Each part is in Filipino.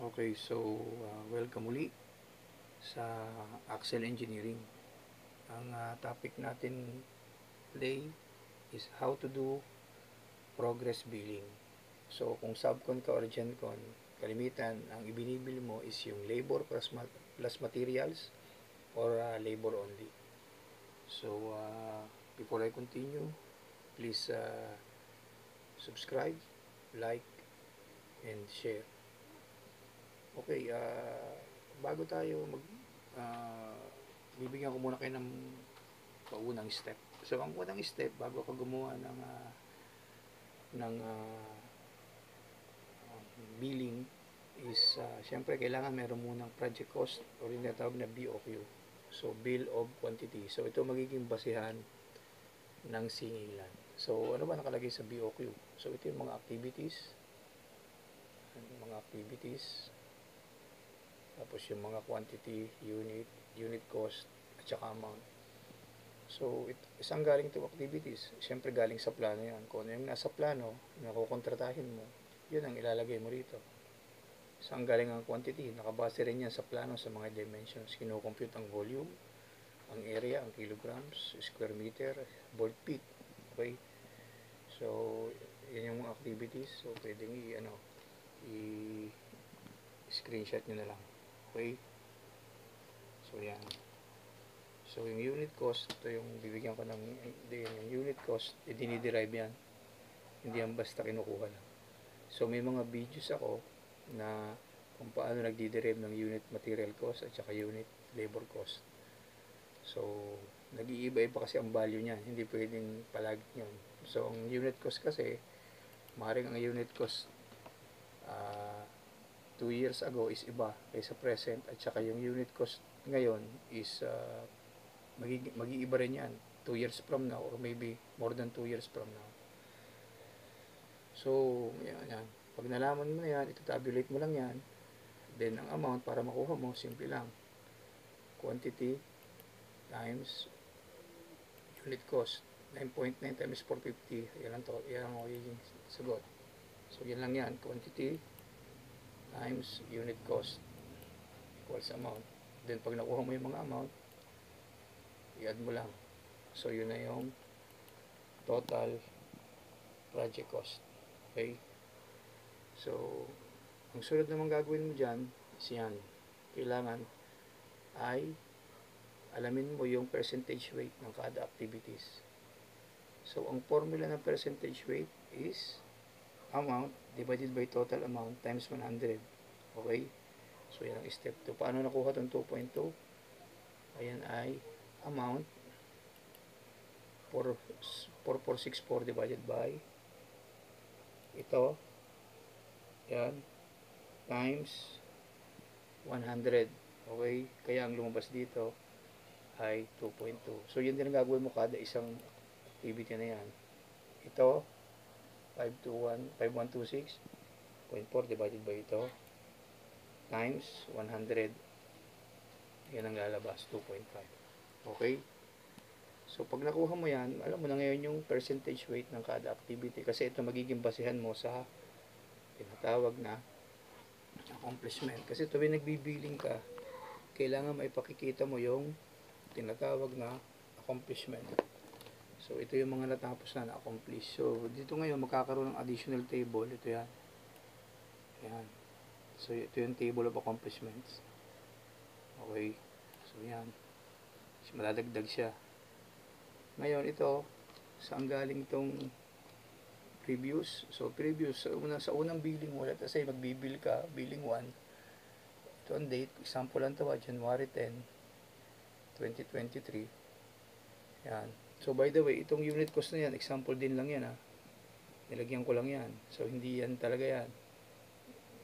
Okay, so welcome muli sa Axel Engineering. Ang topic natin today is how to do progress billing. So kung subcon ka or gencon, kalimitan ang ibinibili mo is yung labor plus materials or labor only. So before I continue, please subscribe, like, and share. Okay, bago tayo bibigyan ko muna kayo ng paunang step. So, ang unang step, bago ka gumawa ng billing is, syempre, kailangan meron munang project cost or yung natawag na BOQ. So, Bill of Quantity. So, ito magiging basihan ng singilan. So, ano ba nakalagay sa BOQ? So, ito yung mga activities, tapos yung mga quantity, unit cost, at saka amount. So, isang galing to activities. Siyempre galing sa plano yan. Kung ano yung nasa plano, nakukontratahin mo, yun ang ilalagay mo rito. Isang galing ang quantity. Nakabase rin yan sa plano sa mga dimensions. Kinocompute ang volume, ang area, ang kilograms, square meter, board feet. Okay? So, yan yung mga activities. So, pwedeng i-screenshot nyo na lang. Okay? So, yan. So, yung unit cost, ito yung bibigyan ko ng, yung unit cost, diniderive yan. Hindi yan basta kinukuha lang. So, may mga videos ako na kung paano nagdiderive ng unit material cost at saka unit labor cost. So, nag-iiba-iba kasi ang value niyan. Hindi pwedeng palagi yun. So, ang unit cost kasi, maaaring ang unit cost 2 years ago is iba kaysa present, at saka yung unit cost ngayon is mag-iiba rin yan 2 years from now or maybe more than 2 years from now. So yan. Pag nalaman mo na yan, itatabulate mo lang yan, then ang amount para makuha mo, simple lang, quantity times unit cost. 9.9 times 450, yan ang magiging sagot. So yan lang yan, quantity times unit cost equals amount. Then pag nakuha mo yung mga amount, i-add mo lang. So yun na yung total project cost. Okay? So ang sunod naman gagawin mo dyan is yan. Kailangan ay alamin mo yung percentage weight ng kada activities. So ang formula ng percentage weight is amount divided by total amount times 100. Okay? So, yan ang step 2. Paano nakuha itong 2.2? Ayan ay amount 4464 divided by ito. Yan. Times 100. Okay? Kaya ang lumabas dito ay 2.2. So, yun din ang gagawin mo kada isang activity na yan. Ito 5126.4 divided by ito times 100, yan ang lalabas, 2.5. Okay? So pag nakuha mo yan, alam mo na ngayon yung percentage weight ng kada activity, kasi ito magiging basihan mo sa tinatawag na accomplishment. Kasi tuwing nagbibiling ka, kailangan maipakikita mo yung tinatawag na accomplishment. So, ito yung mga natapos na na-accomplish. So, dito ngayon, magkakaroon ng additional table. Ito yan. Yan. So, ito yung table of accomplishments. Okay. So, yan. So, maladagdag siya. Ngayon, ito, saan galing itong previous? So, previous, sa unang billing mo, let's say, magbibill ka, billing 1. Ito ang date. Example lang ito, January 10, 2023. Yan. So, by the way, itong unit cost na yan, example din lang yan, nilagyan ko lang yan. So, hindi yan talaga yan.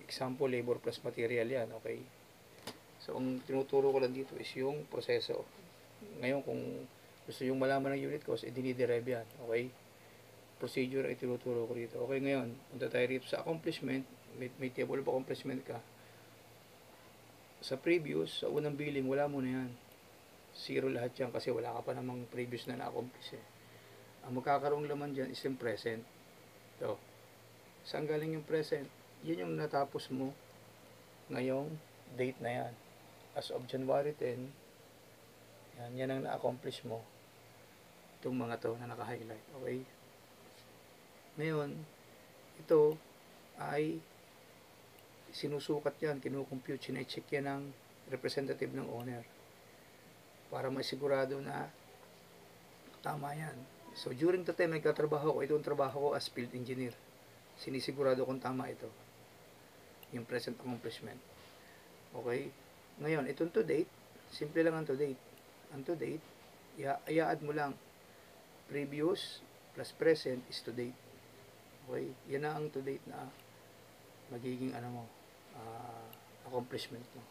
Example, labor plus material yan, okay? So, ang tinuturo ko lang dito is yung proseso. Ngayon, kung gusto yung malaman ng unit cost, diniderive yan, okay? Procedure ay tinuturo ko dito. Okay, ngayon, punta tayo rito sa accomplishment. May table of accomplishment ka. Sa previous, sa unang billing, wala mo na yan. 0 lahat yan kasi wala ka pa namang previous na na-accomplish. Ang magkakaroong laman dyan is yung present. So, saan galing yung present? Yun yung natapos mo ngayong date na yan. As of January 10, yan ang na-accomplish mo. Itong mga to na naka-highlight. Okay? Ngayon, ito ay sinusukat yan, kinukompute, sinecheck yan ng representative ng owner para masigurado na tama yan. So, during the time nagtatrabaho ko, itong trabaho ko as field engineer. Sinisigurado kung tama ito. Yung present accomplishment. Okay? Ngayon, itong to date, simple lang ang to date. Ang to date, i-add mo lang previous plus present is to date. Okay? Yan na ang to date na magiging accomplishment mo.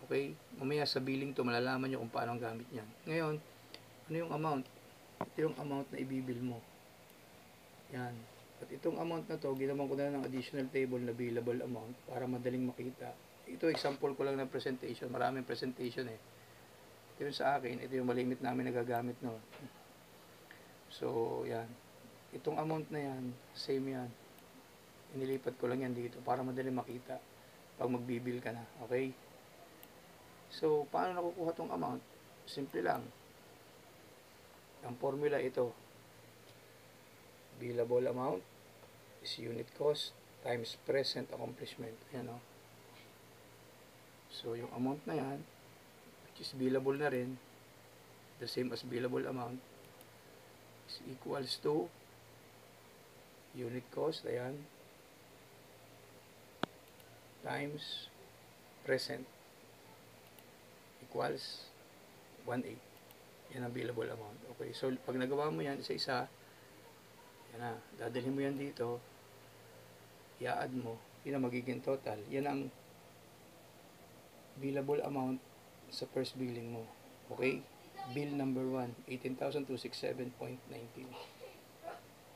Okay? Mamaya sa billing to, malalaman nyo kung paano ang gamit niyan. Ngayon, ano yung amount? Ito yung amount na ibibil mo. Yan. At itong amount na to, ginawan ko na ng additional table na billable amount para madaling makita. Ito, example ko lang ng presentation. Maraming presentation eh. Ito yung sa akin, ito yung malimit namin nagagamit no. So, yan. Itong amount na yan, same yan. Inilipat ko lang yan dito para madaling makita pag magbibil ka na. Okay? So, paano nakukuha tong amount? Simple lang. Ang formula ito. Billable amount is unit cost times present accomplishment. Ayan o. So, yung amount na yan, which is billable na rin, the same as billable amount, is equals to unit cost, ayan, times present equals 1/8. Yan ang billable amount. Okay, so pag nagawa mo yan isa-isa, yan na, dadalhin mo yan dito, i-add mo, yun ang magiging total. Yan ang billable amount sa first billing mo. Okay? Bill number 1, 18,267.19.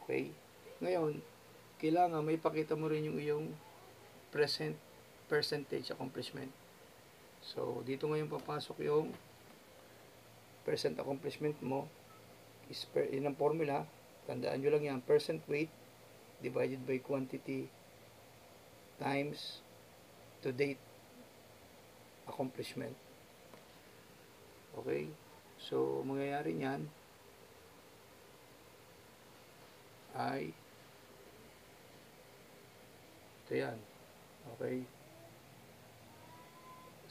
Okay? Ngayon, kailangan may pakita mo rin yung iyong present percentage accomplishment. So, dito ngayon papasok yung present accomplishment mo is in ang formula. Tandaan nyo lang yan, percent weight divided by quantity times to date accomplishment. Okay? So, mangyayari niyan ay ito yan. Okay?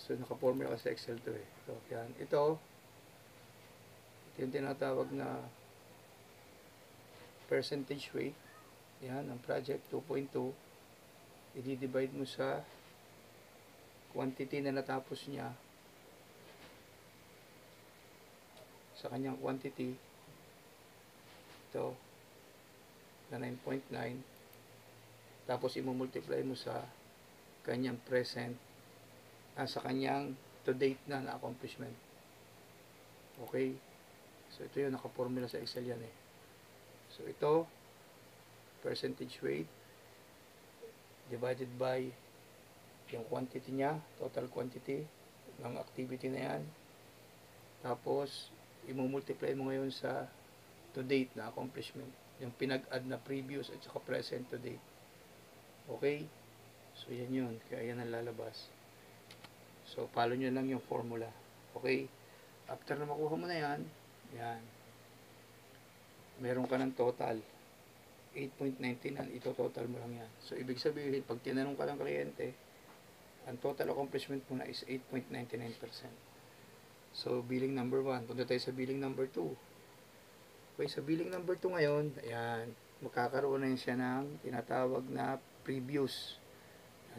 So, naka-formula sa Excel to eh. So, yan. Ito yung tinatawag na percentage weight. Yan, ang project 2.2. I-divide mo sa quantity na natapos niya sa kanyang quantity. Ito na 9.9. Tapos i-multiply mo sa kanyang present sa kanyang to date na accomplishment. Okay? So, ito yung naka-formula sa Excel yan eh. So, ito, percentage weight divided by yung quantity niya, total quantity ng activity na yan. Tapos, i-multiply mo ngayon sa to date na accomplishment. Yung pinag-add na previous at saka present to date. Okay? So, yan yun. Kaya yan ang lalabas. So, follow nyo lang yung formula. Okay? After na makuha mo na yan, yan. Meron ka ng total. 8.19 ito total mo lang yan. So, ibig sabihin, pag tinanong ka ng kliyente, ang total accomplishment mo na is 8.99%. So, billing number 1. Punta tayo sa billing number 2. Okay, sa billing number 2 ngayon, ayan, magkakaroon na siya ng tinatawag na previous.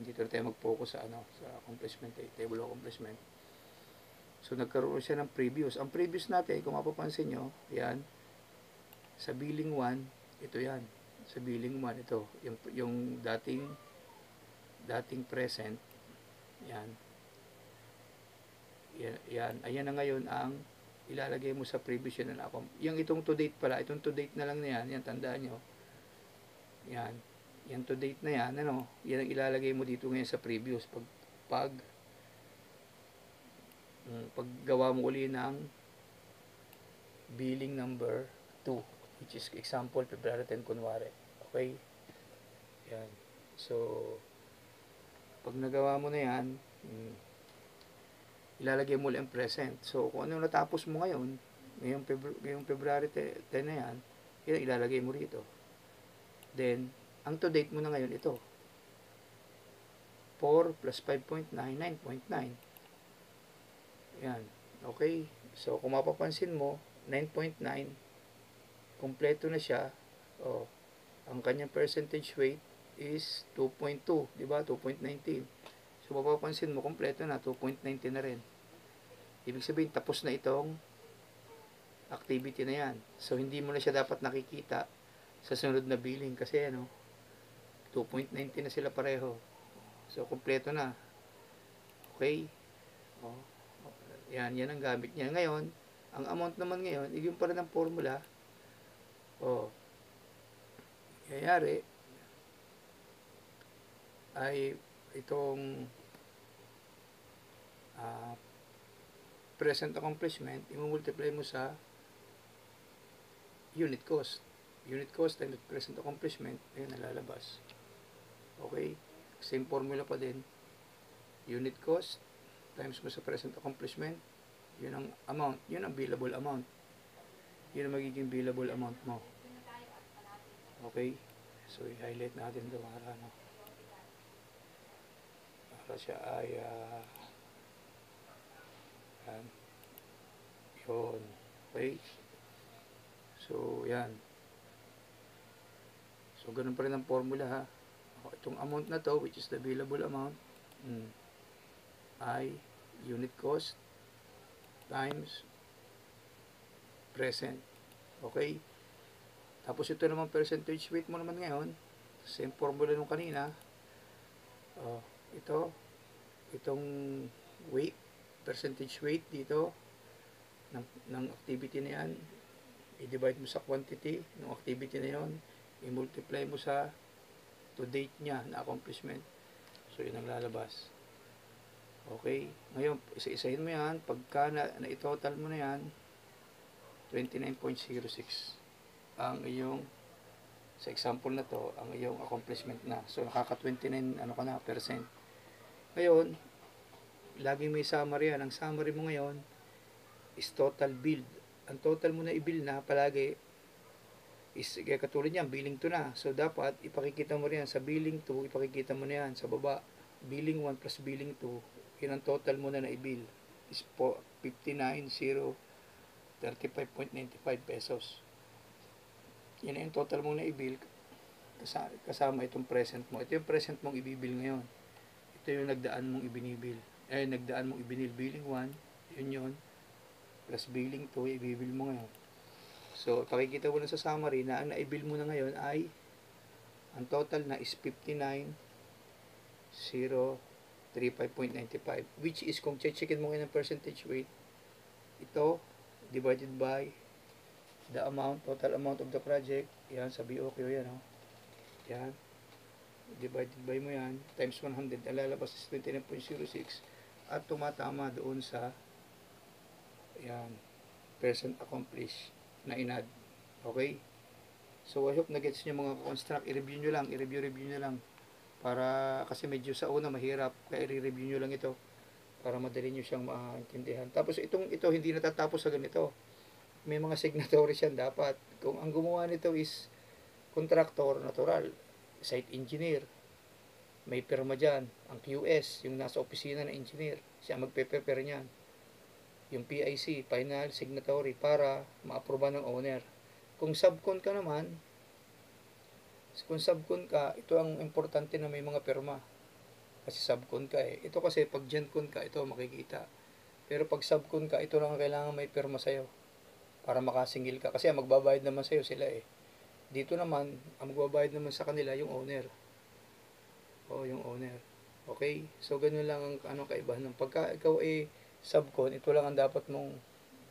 Dito na tayo mag-focus sa sa accomplishment, table of accomplishment. So, nagkaroon siya ng previous. Ang previous natin, kung mapapansin nyo, ayan, sa billing 1, ito yan. Sa billing 1, ito. Yung dating present, yan. Yan. Ayan na ngayon ang ilalagay mo sa previous yun na yung itong to date pala, itong to date na lang na yan, yan, tandaan nyo. Yan. Yan to date na yan, ano, yan ang ilalagay mo dito ngayon sa previous. Paggawa mo uli ng billing number 2, which is example, February 10 kunwari. Okay? Yan. So, Pag nagawa mo na yan, ilalagay mo ulit ang present. So, kung ano natapos mo ngayon, ngayong February 10 na yan, yun ilalagay mo rito. Then, ang to date mo na ngayon ito. 4 plus 5.9, 9.9. Yan. Okay? So, kung mapapansin mo, 9.9, kompleto na siya. Oh, ang kanyang percentage weight is 2.2, di ba? 2.19. So, mapapansin mo, kompleto na, 2.19 na rin. Ibig sabihin, tapos na itong activity na yan. So, hindi mo na siya dapat nakikita sa sunod na billing kasi, 2.19 na sila pareho. So, kompleto na. Okay? Oh, yan ang gamit niya. Ngayon, ang amount naman ngayon, yung pa rin ang formula. Oh, kayari, ay itong present accomplishment, i-multiply mo sa unit cost. Unit cost times present accomplishment, ayun, nalalabas. Okay? Same formula pa din. Unit cost times mo sa present accomplishment, yun ang amount, yun ang billable amount. Yun ang magiging billable amount mo. Okay? So, i-highlight natin ito para siya ay yun. Okay? So, yan. So, ganun pa rin ang formula, ha. Itong amount na to, which is the billable amount, ay unit cost times present. Okay? Tapos ito naman percentage weight mo naman ngayon, same formula nung kanina. Itong weight, percentage weight dito ng activity na yan, i-divide mo sa quantity ng activity na yon, i-multiply mo sa to date niya na accomplishment. So, yun ang lalabas. Okay? Ngayon, isa-isahin mo yan. Pagka na-total mo na yan, 29.06 ang iyong, sa example na to, ang iyong accomplishment na. So, nakaka-29 percent. Ngayon, laging may summary yan. Ang summary mo ngayon is total build. Ang total mo na i-build na palagi is katulad niyan, billing 2 na. So, dapat ipakikita mo rin yan. Sa billing 2, ipakikita mo na yan. Sa baba, billing 1 plus billing 2, yun ang total mo na na-i-bill is 59,035.95 pesos. Yan yung total mo na-i-bill kasama itong present mo. Ito yung present mong i-bill ngayon. Ito yung nagdaan mong ibinibil. Nagdaan mong ibinil billing 1, yun plus billing 2, i-bill mo ngayon. So, pakikita mo na sa summary na ang na-i-bill mo na ngayon ay ang total na is 59,035.95, which is kung checkin mo ngayon ang percentage weight, ito divided by the amount, total amount of the project, yan sa BOQ yan, yan, divided by mo yan, times 100, lalabas is 29.06 at tumatama doon sa yan, percent accomplished na inad. Okay? So, I hope na-gets nyo mga construct. I-review nyo lang. I-review nyo lang. Para, kasi medyo sa una mahirap. Kaya i-review nyo lang ito. Para madali nyo siyang maintindihan. Tapos, ito hindi natatapos sa ganito. May mga signatories yan dapat. Kung ang gumawa nito is contractor, natural, site engineer, may pirma dyan. Ang QS, yung nasa opisina ng engineer, siya magpe-prepare niyan. Yung PIC, final signatory, para ma-aproba ng owner. Kung subcon ka naman, ito ang importante na may mga pirma. Kasi subcon ka eh. Ito kasi pag gencon ka, ito makikita. Pero pag subcon ka, ito lang ang kailangan may pirma sa'yo. Para makasingil ka. Kasi magbabayad naman sa'yo sila eh. Dito naman, ang magbabayad naman sa kanila yung owner. Yung owner. Okay? So, ganun lang ang kaibahan ng pagka ikaw subcon, ito lang ang dapat mong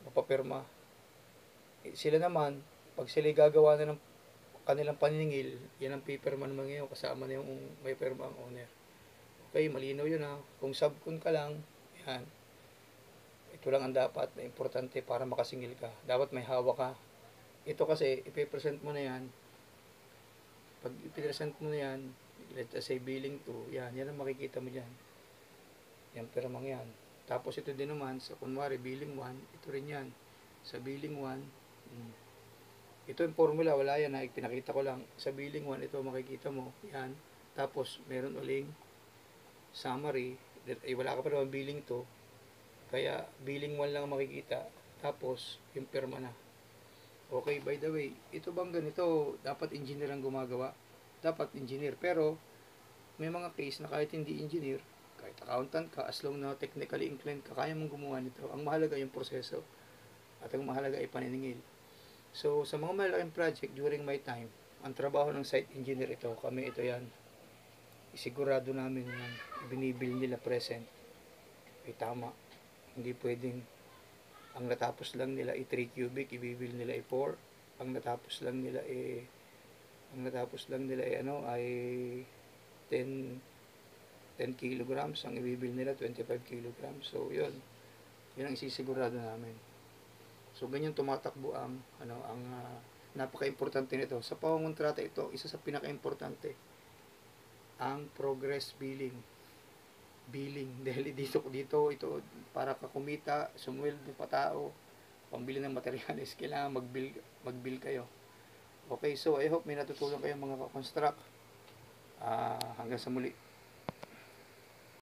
mapapirma. Sila naman, pag sila gagawa na ng kanilang paniningil, yan ang pipirma naman ngayon, kasama na yung may pirma ang owner. Okay, malinaw yun Kung subcon ka lang, yan, ito lang ang dapat na importante para makasingil ka. Dapat may hawak ka. Ito kasi, ipipresent mo na yan. Pag ipipresent mo na yan, let us say billing 2, yan ang makikita mo dyan. Yan permang yan. Tapos ito din naman, sa kunwari billing 1, ito rin yan. Sa billing 1, ito yung formula, wala yan ha, pinakita ko lang. Sa billing 1, ito makikita mo, yan. Tapos meron uling summary, wala ka pa naman billing 2, kaya billing 1 lang makikita. Tapos yung perma na. Okay, by the way, ito bang ganito, dapat engineer ang gumagawa? Dapat engineer, pero may mga case na kahit hindi engineer, kahit accountant ka, as long na technically inclined ka, kaya mong gumawa nito. Ang mahalaga yung proseso at ang mahalaga ay paniningil. So, sa mga malaking project during my time, ang trabaho ng site engineer ito, kami ito yan, isigurado namin na binibil nila present ay tama. Hindi pwedeng ang natapos lang nila ay 3 cubic, ibibil nila ay 4. Ang natapos lang nila ay ay 10 kilograms, ang ibibil nila 25 kilograms. So yun ang isisigurado namin. So ganyan tumatakbo ang napaka-importante nito sa pangontrata. Ito isa sa pinaka-importante, ang progress billing dahil dito ito para ka kumita, sumweldo pa tao, pambili ng materyales, kailangan mag-bill kayo. Okay, so I hope may natutunan kayo mga ka-construct. Hanggang sa muli.